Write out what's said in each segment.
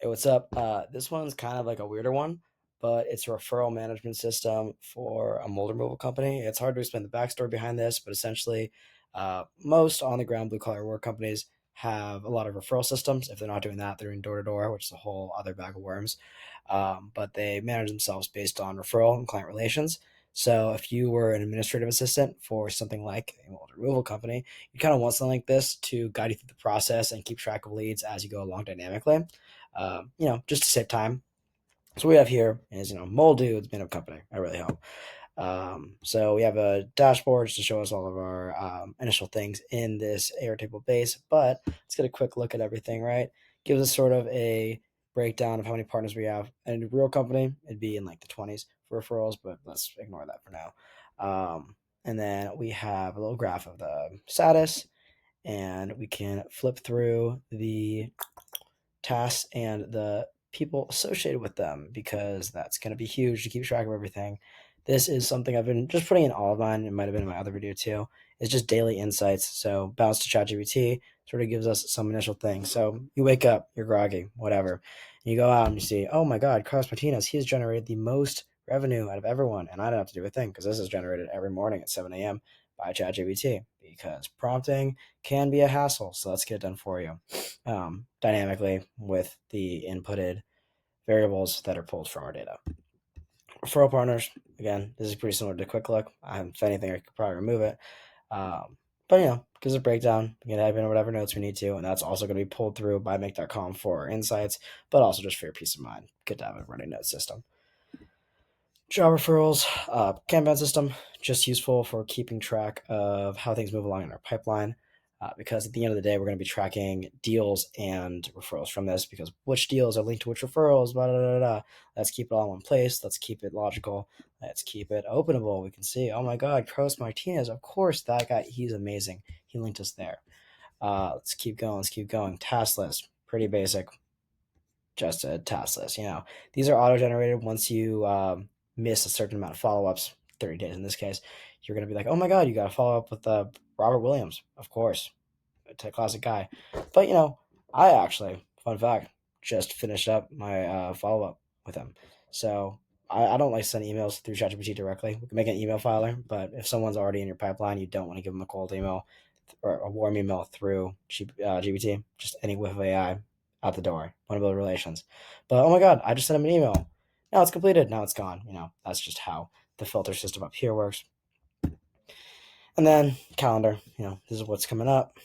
Hey, what's up? This one's kind of like a weirder one, but it's a referral management system for a mold removal company. It's hard to explain the backstory behind this, but essentially, most on the ground blue collar work companies have a lot of referral systems. If they're not doing that, they're doing door to door, which is a whole other bag of worms. But they manage themselves based on referral and client relations. So if you were an administrative assistant for something like a mold removal company, you kind of want something like this to guide you through the process and keep track of leads as you go along dynamically, just to save time. So what we have here is, Mole Dude's been a company. I really hope. So we have a dashboard to show us all of our initial things in this Airtable base, but let's get a quick look at everything, right? Gives us sort of a breakdown of how many partners we have. And a real company, it'd be in like the 20s for referrals, but let's ignore that for now. And then we have a little graph of the status, and we can flip through the tasks and the people associated with them because that's going to be huge to keep track of everything. This is something I've been just putting in all of mine. It might have been in my other video too. It's just daily insights. So bounce to ChatGPT sort of gives us some initial things. So you wake up, you're groggy, whatever. And you go out and you see, oh my God, Carlos Martinez, he has generated the most revenue out of everyone. And I don't have to do a thing because this is generated every morning at 7 a.m. by ChatGPT because prompting can be a hassle. So let's get it done for you dynamically with the inputted variables that are pulled from our data. Referral partners, again, this is pretty similar to Quick Look. If anything, I could probably remove it. But gives a breakdown. We can type in whatever notes we need to, and that's also going to be pulled through by make.com for our insights, but also just for your peace of mind. Good to have a running note system. Job referrals, Kanban system, just useful for keeping track of how things move along in our pipeline. Because at the end of the day, we're going to be tracking deals and referrals from this because which deals are linked to which referrals, blah, blah, blah, blah. Let's keep it all in one place. Let's keep it logical. Let's keep it openable. We can see, oh my God, Carlos Martinez, of course, that guy, he's amazing. He linked us there. Let's keep going. Let's keep going. Task list, pretty basic, just a task list. These are auto-generated once you miss a certain amount of follow-ups, 30 days in this case. You're going to be like, oh my God, you got to follow up with Robert Williams. Of course, a classic guy. But, I actually, fun fact, just finished up my follow-up with him. So I don't like sending emails through ChatGPT directly. We can make an email filer, but if someone's already in your pipeline, you don't want to give them a cold email or a warm email through GPT. Just any whiff of AI out the door. Want to build relations. But oh my God, I just sent him an email. Now it's completed. Now it's gone. That's just how the filter system up here works. And then calendar. This is what's coming up.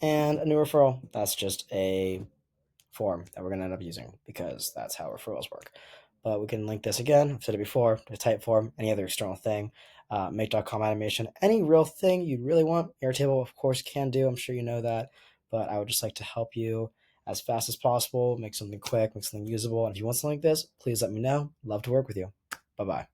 And a new referral. That's just a form that we're going to end up using because that's how referrals work. But we can link this again. I've said it before, the type form, any other external thing, make.com automation, any real thing you'd really want. Airtable, of course, can do. I'm sure you know that. But I would just like to help you as fast as possible, make something quick, make something usable. And if you want something like this, please let me know. Love to work with you. Bye-bye.